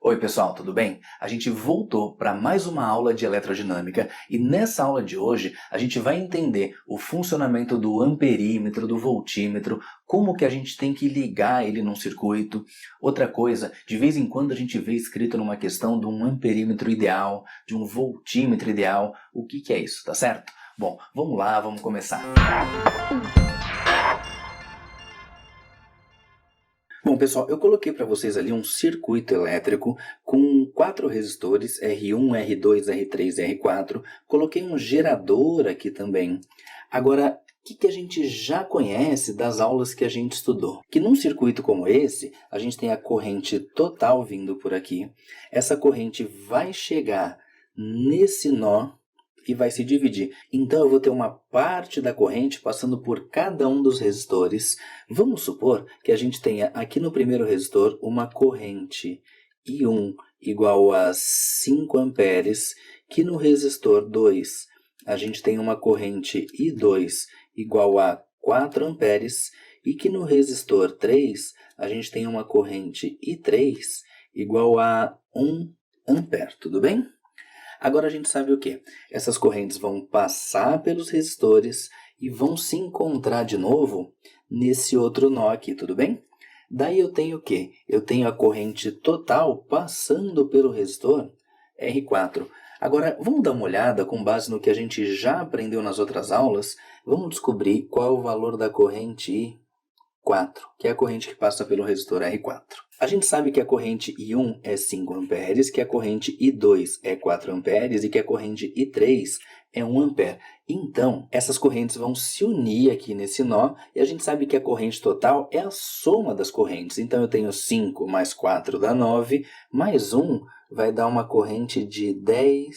Oi pessoal, tudo bem? A gente voltou para mais uma aula de eletrodinâmica e nessa aula de hoje a gente vai entender o funcionamento do amperímetro, do voltímetro, como que a gente tem que ligar ele num circuito. Outra coisa, de vez em quando a gente vê escrito numa questão de um amperímetro ideal, de um voltímetro ideal. O que é isso, tá certo? Bom, vamos lá, vamos começar. Bom, pessoal, eu coloquei para vocês ali um circuito elétrico com 4 resistores, R1, R2, R3, R4. Coloquei um gerador aqui também. Agora, o que a gente já conhece das aulas que a gente estudou? Que num circuito como esse, a gente tem a corrente total vindo por aqui. Essa corrente vai chegar nesse nó e vai se dividir. Então eu vou ter uma parte da corrente passando por cada um dos resistores. Vamos supor que a gente tenha aqui no primeiro resistor uma corrente I1 igual a 5 amperes, que no resistor 2 a gente tem uma corrente I2 igual a 4 amperes e que no resistor 3 a gente tem uma corrente I3 igual a 1 ampere, tudo bem? Agora a gente sabe o que? Essas correntes vão passar pelos resistores e vão se encontrar de novo nesse outro nó aqui, tudo bem? Daí eu tenho o quê? Eu tenho a corrente total passando pelo resistor R4. Agora, vamos dar uma olhada com base no que a gente já aprendeu nas outras aulas. Vamos descobrir qual é o valor da corrente I4, que é a corrente que passa pelo resistor R4. A gente sabe que a corrente I1 é 5 amperes, que a corrente I2 é 4 amperes e que a corrente I3 é 1 ampere. Então, essas correntes vão se unir aqui nesse nó e a gente sabe que a corrente total é a soma das correntes. Então, eu tenho 5 mais 4 dá 9, mais 1 vai dar uma corrente de 10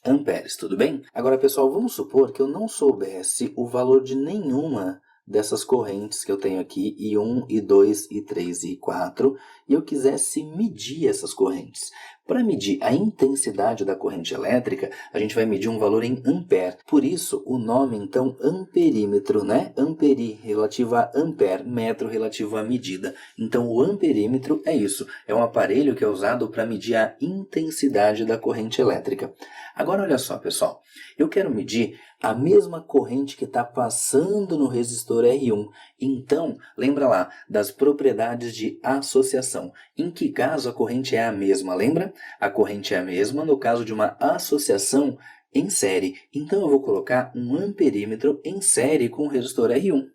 amperes, tudo bem? Agora, pessoal, vamos supor que eu não soubesse o valor de nenhuma dessas correntes que eu tenho aqui, I1, I2, I3 e I4, e eu quisesse medir essas correntes. Para medir a intensidade da corrente elétrica, a gente vai medir um valor em ampere. Por isso, o nome, então, amperímetro, né? Amperi, relativo a ampere, metro relativo à medida. Então, o amperímetro é isso. É um aparelho que é usado para medir a intensidade da corrente elétrica. Agora, olha só, pessoal. Eu quero medir a mesma corrente que está passando no resistor R1. Então, lembra lá das propriedades de associação. Em que caso a corrente é a mesma, lembra? A corrente é a mesma no caso de uma associação em série. Então, eu vou colocar um amperímetro em série com o resistor R1.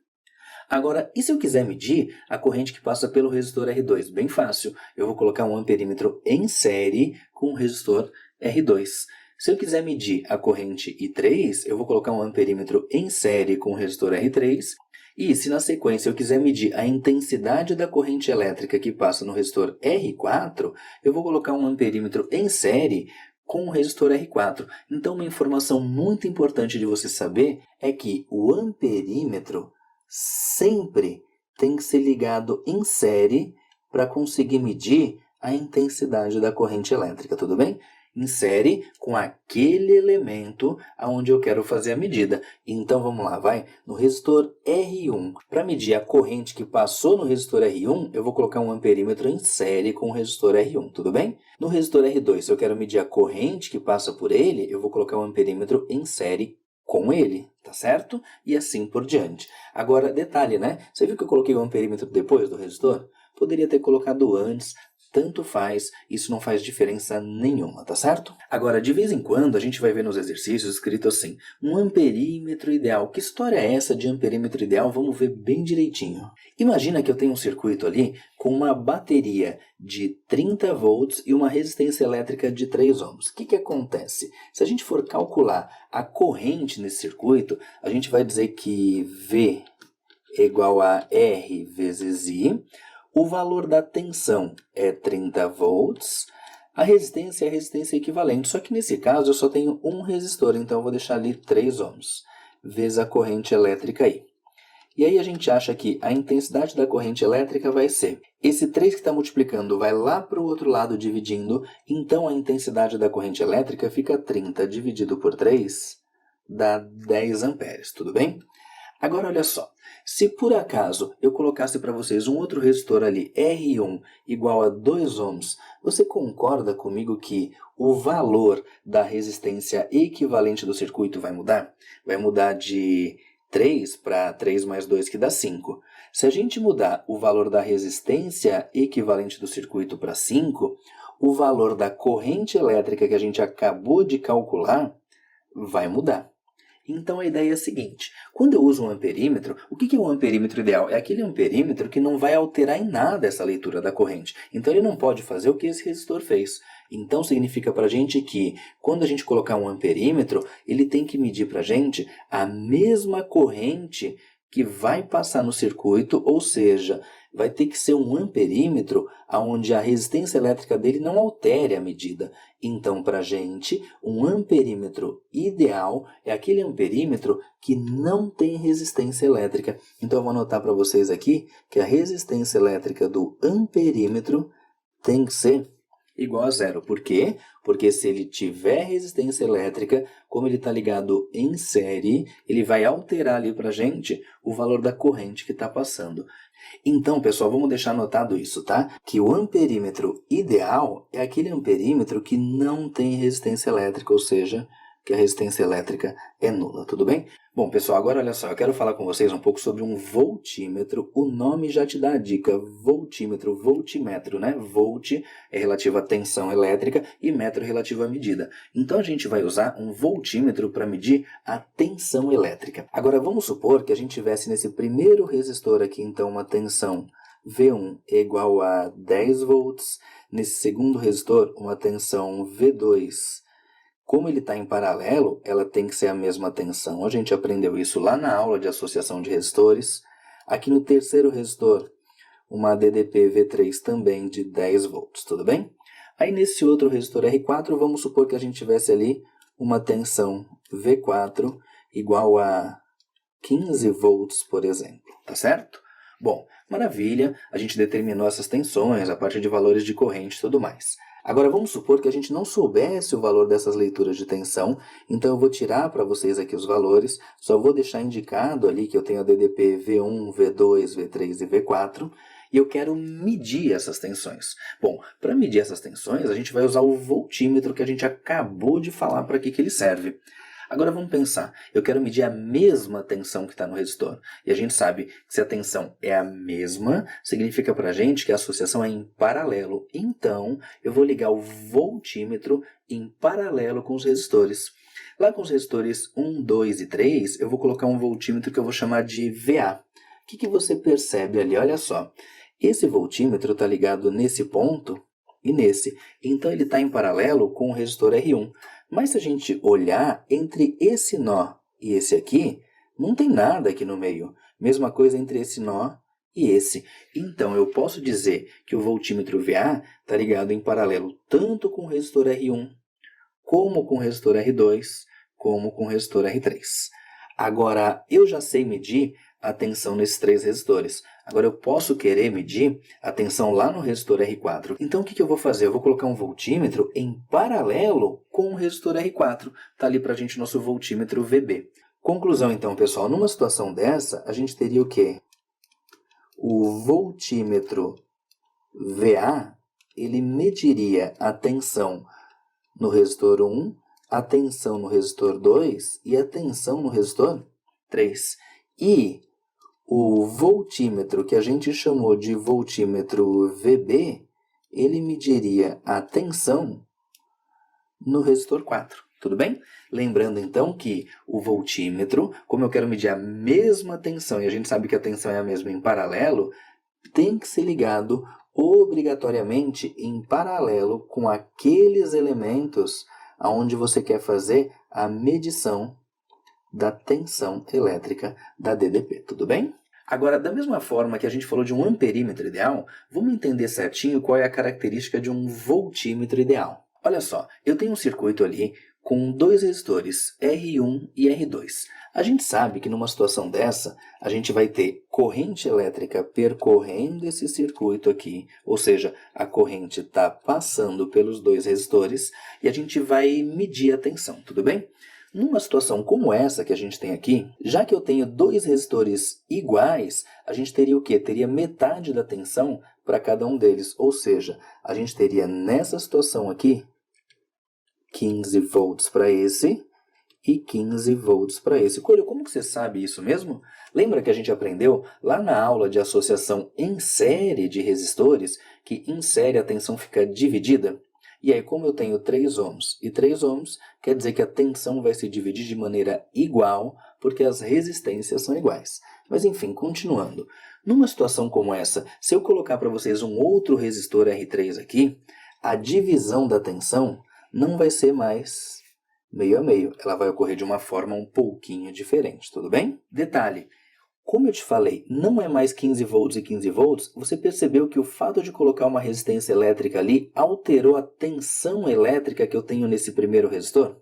Agora, e se eu quiser medir a corrente que passa pelo resistor R2? Bem fácil. Eu vou colocar um amperímetro em série com o resistor R2. Se eu quiser medir a corrente I3, eu vou colocar um amperímetro em série com o resistor R3. E se na sequência eu quiser medir a intensidade da corrente elétrica que passa no resistor R4, eu vou colocar um amperímetro em série com o resistor R4. Então, uma informação muito importante de você saber é que o amperímetro sempre tem que ser ligado em série para conseguir medir a intensidade da corrente elétrica, tudo bem? Em série com aquele elemento aonde eu quero fazer a medida. Então vamos lá, vai. No resistor R1, para medir a corrente que passou no resistor R1, eu vou colocar um amperímetro em série com o resistor R1, tudo bem? No resistor R2, se eu quero medir a corrente que passa por ele, eu vou colocar um amperímetro em série com ele, tá certo? E assim por diante. Agora, detalhe, né? Você viu que eu coloquei o amperímetro depois do resistor? Poderia ter colocado antes. Tanto faz, isso não faz diferença nenhuma, tá certo? Agora, de vez em quando, a gente vai ver nos exercícios escrito assim, um amperímetro ideal. Que história é essa de amperímetro ideal? Vamos ver bem direitinho. Imagina que eu tenho um circuito ali com uma bateria de 30 volts e uma resistência elétrica de 3 ohms. O que acontece? Se a gente for calcular a corrente nesse circuito, a gente vai dizer que V é igual a R vezes I. O valor da tensão é 30 volts, a resistência é a resistência equivalente, só que nesse caso eu só tenho um resistor, então eu vou deixar ali 3 ohms, vezes a corrente elétrica aí. E aí a gente acha que a intensidade da corrente elétrica vai ser, esse 3 que está multiplicando vai lá para o outro lado dividindo, então a intensidade da corrente elétrica fica 30 dividido por 3, dá 10 amperes, tudo bem? Agora olha só, Se por acaso eu colocasse para vocês um outro resistor ali, R1 igual a 2 ohms, você concorda comigo que o valor da resistência equivalente do circuito vai mudar? Vai mudar de 3 para 3 mais 2, que dá 5. Se a gente mudar o valor da resistência equivalente do circuito para 5, o valor da corrente elétrica que a gente acabou de calcular vai mudar. Então a ideia é a seguinte: quando eu uso um amperímetro, o que é um amperímetro ideal? É aquele amperímetro que não vai alterar em nada essa leitura da corrente. Então ele não pode fazer o que esse resistor fez. Então significa para a gente que quando a gente colocar um amperímetro, ele tem que medir para a gente a mesma corrente que vai passar no circuito, ou seja, vai ter que ser um amperímetro onde a resistência elétrica dele não altere a medida. Então, para a gente, um amperímetro ideal é aquele amperímetro que não tem resistência elétrica. Então, eu vou anotar para vocês aqui que a resistência elétrica do amperímetro tem que ser igual a zero. Por quê? Porque se ele tiver resistência elétrica, como ele está ligado em série, ele vai alterar ali para a gente o valor da corrente que está passando. Então, pessoal, vamos deixar anotado isso, tá? Que o amperímetro ideal é aquele amperímetro que não tem resistência elétrica, ou seja, que a resistência elétrica é nula, tudo bem? Bom, pessoal, agora olha só, eu quero falar com vocês um pouco sobre um voltímetro. O nome já te dá a dica, voltímetro, voltímetro, né? Volt é relativo à tensão elétrica e metro é relativo à medida. Então a gente vai usar um voltímetro para medir a tensão elétrica. Agora vamos supor que a gente tivesse nesse primeiro resistor aqui, então, uma tensão V1 é igual a 10 volts. Nesse segundo resistor, uma tensão V2. Como ele está em paralelo, ela tem que ser a mesma tensão. A gente aprendeu isso lá na aula de associação de resistores. Aqui no terceiro resistor, uma DDP V3 também de 10 volts, tudo bem? Aí nesse outro resistor R4, vamos supor que a gente tivesse ali uma tensão V4 igual a 15 volts, por exemplo, tá certo? Bom, maravilha, a gente determinou essas tensões a partir de valores de corrente e tudo mais. Agora vamos supor que a gente não soubesse o valor dessas leituras de tensão, então eu vou tirar para vocês aqui os valores, só vou deixar indicado ali que eu tenho a DDP V1, V2, V3 e V4, e eu quero medir essas tensões. Bom, para medir essas tensões, a gente vai usar o voltímetro que a gente acabou de falar para que ele serve. Agora vamos pensar, eu quero medir a mesma tensão que está no resistor. E a gente sabe que se a tensão é a mesma, significa para a gente que a associação é em paralelo. Então, eu vou ligar o voltímetro em paralelo com os resistores. Lá com os resistores 1, 2 e 3, eu vou colocar um voltímetro que eu vou chamar de VA. O que você percebe ali? Olha só, esse voltímetro está ligado nesse ponto e nesse. Então, ele está em paralelo com o resistor R1. Mas se a gente olhar entre esse nó e esse aqui, não tem nada aqui no meio. Mesma coisa entre esse nó e esse. Então, eu posso dizer que o voltímetro VA está ligado em paralelo tanto com o resistor R1, como com o resistor R2, como com o resistor R3. Agora, eu já sei medir a tensão nesses três resistores. Agora eu posso querer medir a tensão lá no resistor R4. Então o que eu vou fazer? Eu vou colocar um voltímetro em paralelo com o resistor R4. Está ali para a gente o nosso voltímetro VB. Conclusão então, pessoal, numa situação dessa, a gente teria o quê? O voltímetro VA, ele mediria a tensão no resistor 1, a tensão no resistor 2 e a tensão no resistor 3. E o voltímetro, que a gente chamou de voltímetro VB, ele mediria a tensão no resistor 4. Tudo bem? Lembrando então que o voltímetro, como eu quero medir a mesma tensão, e a gente sabe que a tensão é a mesma em paralelo, tem que ser ligado obrigatoriamente em paralelo com aqueles elementos onde você quer fazer a medição da tensão elétrica da DDP, tudo bem? Agora, da mesma forma que a gente falou de um amperímetro ideal, vamos entender certinho qual é a característica de um voltímetro ideal. Olha só, eu tenho um circuito ali com dois resistores, R1 e R2. A gente sabe que numa situação dessa, a gente vai ter corrente elétrica percorrendo esse circuito aqui, ou seja, a corrente está passando pelos dois resistores e a gente vai medir a tensão, tudo bem? Numa situação como essa que a gente tem aqui, já que eu tenho dois resistores iguais, a gente teria o quê? Teria metade da tensão para cada um deles. Ou seja, a gente teria nessa situação aqui 15 volts para esse e 15 volts para esse. Coelho, como que você sabe isso mesmo? Lembra que a gente aprendeu lá na aula de associação em série de resistores que em série a tensão fica dividida? E aí, como eu tenho 3 ohms e 3 ohms, quer dizer que a tensão vai se dividir de maneira igual, porque as resistências são iguais. Mas enfim, continuando. Numa situação como essa, se eu colocar para vocês um outro resistor R3 aqui, a divisão da tensão não vai ser mais meio a meio. Ela vai ocorrer de uma forma um pouquinho diferente, tudo bem? Detalhe, como eu te falei, não é mais 15 volts e 15 volts, você percebeu que o fato de colocar uma resistência elétrica ali alterou a tensão elétrica que eu tenho nesse primeiro resistor?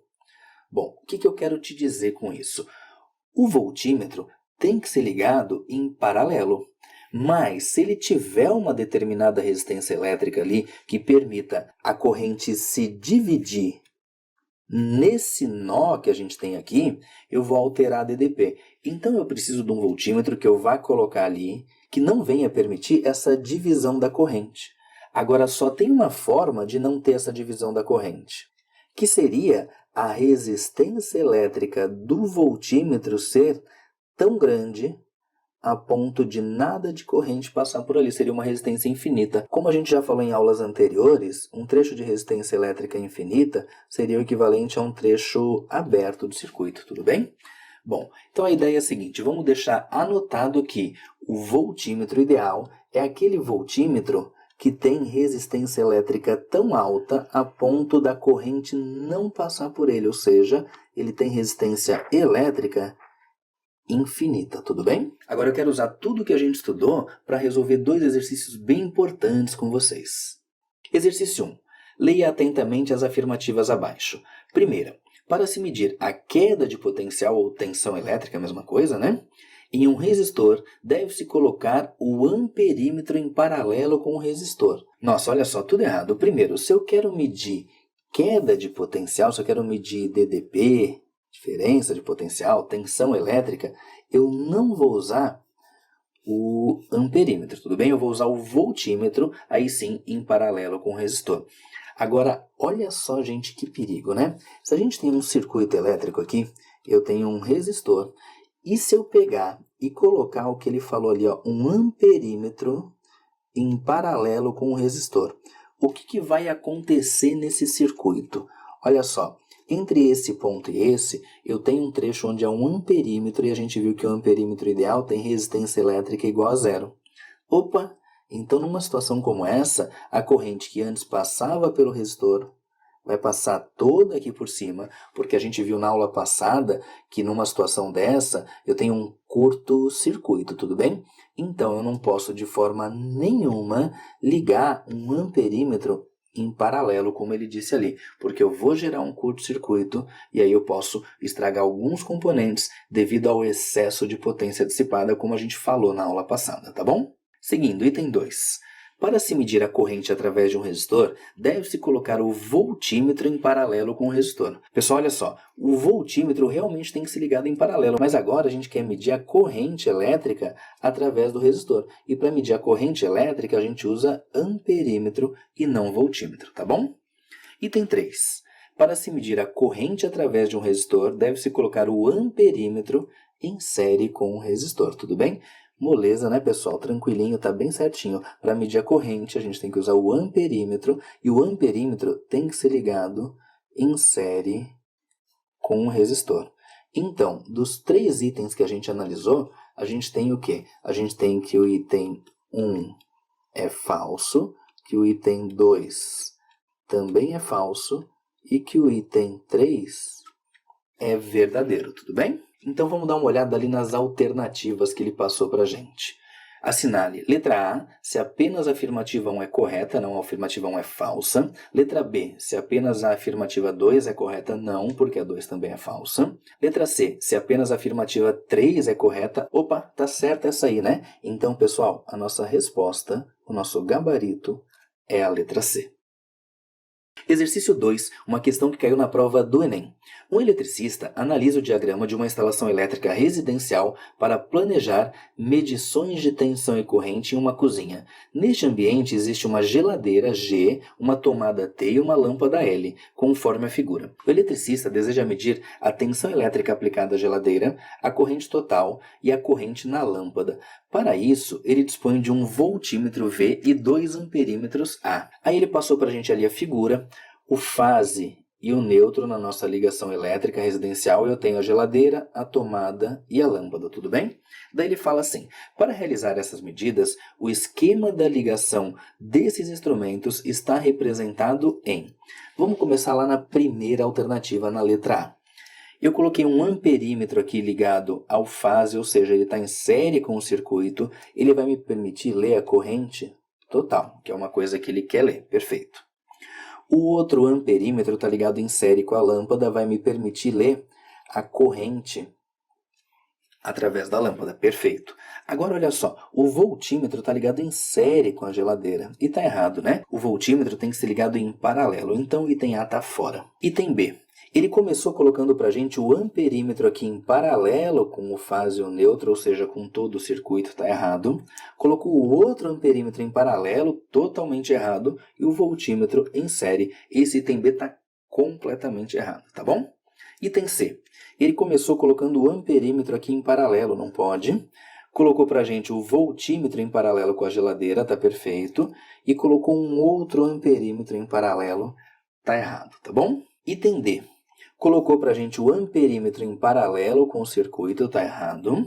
Bom, o que eu quero te dizer com isso? O voltímetro tem que ser ligado em paralelo. Mas, se ele tiver uma determinada resistência elétrica ali que permita a corrente se dividir nesse nó que a gente tem aqui, eu vou alterar a DDP. Então eu preciso de um voltímetro que eu vá colocar ali, que não venha permitir essa divisão da corrente. Agora só tem uma forma de não ter essa divisão da corrente, que seria a resistência elétrica do voltímetro ser tão grande a ponto de nada de corrente passar por ali. Seria uma resistência infinita. Como a gente já falou em aulas anteriores, um trecho de resistência elétrica infinita seria o equivalente a um trecho aberto do circuito, tudo bem? Bom, então a ideia é a seguinte, vamos deixar anotado que o voltímetro ideal é aquele voltímetro que tem resistência elétrica tão alta a ponto da corrente não passar por ele, ou seja, ele tem resistência elétrica infinita, tudo bem? Agora eu quero usar tudo que a gente estudou para resolver dois exercícios bem importantes com vocês. Exercício 1. Leia atentamente as afirmativas abaixo. Primeira, para se medir a queda de potencial ou tensão elétrica, a mesma coisa, né? Em um resistor, deve-se colocar o amperímetro em paralelo com o resistor. Nossa, olha só, tudo errado. Primeiro, se eu quero medir queda de potencial, se eu quero medir DDP, diferença de potencial, tensão elétrica, eu não vou usar o amperímetro, tudo bem? Eu vou usar o voltímetro, aí sim, em paralelo com o resistor. Agora, olha só, gente, que perigo, né? Se a gente tem um circuito elétrico aqui, eu tenho um resistor, e se eu pegar e colocar o que ele falou ali, ó, um amperímetro em paralelo com o resistor, o que vai acontecer nesse circuito? Olha só, entre esse ponto e esse, eu tenho um trecho onde é um amperímetro e a gente viu que o amperímetro ideal tem resistência elétrica igual a zero. Opa! Então, numa situação como essa, a corrente que antes passava pelo resistor vai passar toda aqui por cima, porque a gente viu na aula passada que numa situação dessa eu tenho um curto-circuito, tudo bem? Então, eu não posso de forma nenhuma ligar um amperímetro em paralelo, como ele disse ali, porque eu vou gerar um curto-circuito e aí eu posso estragar alguns componentes devido ao excesso de potência dissipada, como a gente falou na aula passada, tá bom? Seguindo, item 2. Para se medir a corrente através de um resistor, deve-se colocar o voltímetro em paralelo com o resistor. Pessoal, olha só, o voltímetro realmente tem que ser ligado em paralelo, mas agora a gente quer medir a corrente elétrica através do resistor. E para medir a corrente elétrica, a gente usa amperímetro e não voltímetro, tá bom? Item 3. Para se medir a corrente através de um resistor, deve-se colocar o amperímetro em série com o resistor, tudo bem? Moleza, né, pessoal? Tranquilinho, tá bem certinho. Para medir a corrente, a gente tem que usar o amperímetro, e o amperímetro tem que ser ligado em série com o resistor. Então, dos 3 itens que a gente analisou, a gente tem o quê? A gente tem que o item 1 é falso, que o item 2 também é falso, e que o item 3 é verdadeiro, tudo bem? Então vamos dar uma olhada ali nas alternativas que ele passou para a gente. Assinale letra A, se apenas a afirmativa 1 é correta, não a afirmativa 1 é falsa. Letra B, se apenas a afirmativa 2 é correta, não, porque a 2 também é falsa. Letra C, se apenas a afirmativa 3 é correta, opa, tá certa essa aí, né? Então, pessoal, a nossa resposta, o nosso gabarito é a letra C. Exercício 2, uma questão que caiu na prova do Enem. Um eletricista analisa o diagrama de uma instalação elétrica residencial para planejar medições de tensão e corrente em uma cozinha. Neste ambiente existe uma geladeira G, uma tomada T e uma lâmpada L, conforme a figura. O eletricista deseja medir a tensão elétrica aplicada à geladeira, a corrente total e a corrente na lâmpada. Para isso, ele dispõe de um voltímetro V e 2 amperímetros A. Aí ele passou para a gente ali a figura, o fase e o neutro na nossa ligação elétrica residencial. Eu tenho a geladeira, a tomada e a lâmpada, tudo bem? Daí ele fala assim, para realizar essas medidas, o esquema da ligação desses instrumentos está representado em... Vamos começar lá na primeira alternativa, na letra A. Eu coloquei um amperímetro aqui ligado ao fase, ou seja, ele está em série com o circuito. Ele vai me permitir ler a corrente total, que é uma coisa que ele quer ler. Perfeito. O outro amperímetro está ligado em série com a lâmpada, vai me permitir ler a corrente através da lâmpada. Perfeito. Agora olha só, o voltímetro está ligado em série com a geladeira. E está errado, né? O voltímetro tem que ser ligado em paralelo, então o item A está fora. Item B. Ele começou colocando para a gente o amperímetro aqui em paralelo com o fase e o neutro, ou seja, com todo o circuito, está errado. Colocou o outro amperímetro em paralelo, totalmente errado. E o voltímetro em série. Esse item B está completamente errado, tá bom? Item C. Ele começou colocando o amperímetro aqui em paralelo, não pode. Colocou para a gente o voltímetro em paralelo com a geladeira, está perfeito. E colocou um outro amperímetro em paralelo, está errado, tá bom? Item D. Colocou para a gente o amperímetro em paralelo com o circuito, está errado.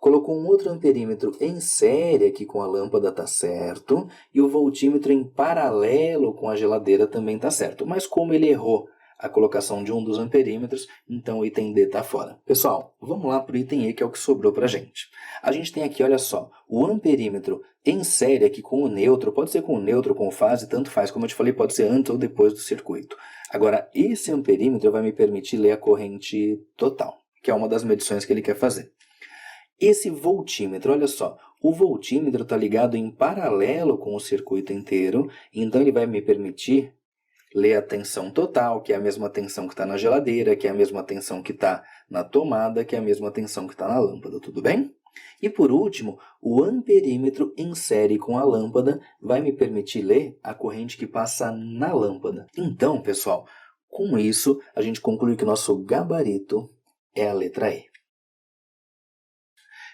Colocou um outro amperímetro em série aqui com a lâmpada, está certo. E o voltímetro em paralelo com a geladeira também está certo. Mas como ele errou a colocação de um dos amperímetros, então o item D está fora. Pessoal, vamos lá para o item E, que é o que sobrou para a gente. A gente tem aqui, olha só, o amperímetro em série aqui com o neutro, pode ser com o neutro, com o fase, tanto faz, como eu te falei, pode ser antes ou depois do circuito. Agora, esse amperímetro vai me permitir ler a corrente total, que é uma das medições que ele quer fazer. Esse voltímetro, olha só, o voltímetro está ligado em paralelo com o circuito inteiro, então ele vai me permitir ler a tensão total, que é a mesma tensão que está na geladeira, que é a mesma tensão que está na tomada, que é a mesma tensão que está na lâmpada, tudo bem? E por último, o amperímetro em série com a lâmpada vai me permitir ler a corrente que passa na lâmpada. Então, pessoal, com isso a gente conclui que o nosso gabarito é a letra E.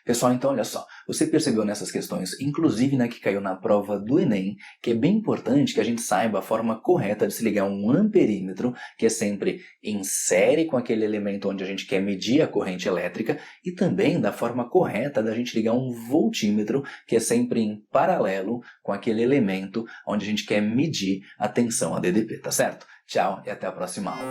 Pessoal, então olha só, você percebeu nessas questões, inclusive na que caiu na prova do Enem, que é bem importante que a gente saiba a forma correta de se ligar um amperímetro, que é sempre em série com aquele elemento onde a gente quer medir a corrente elétrica, e também da forma correta da gente ligar um voltímetro, que é sempre em paralelo com aquele elemento onde a gente quer medir a tensão ADDP, tá certo? Tchau e até a próxima aula.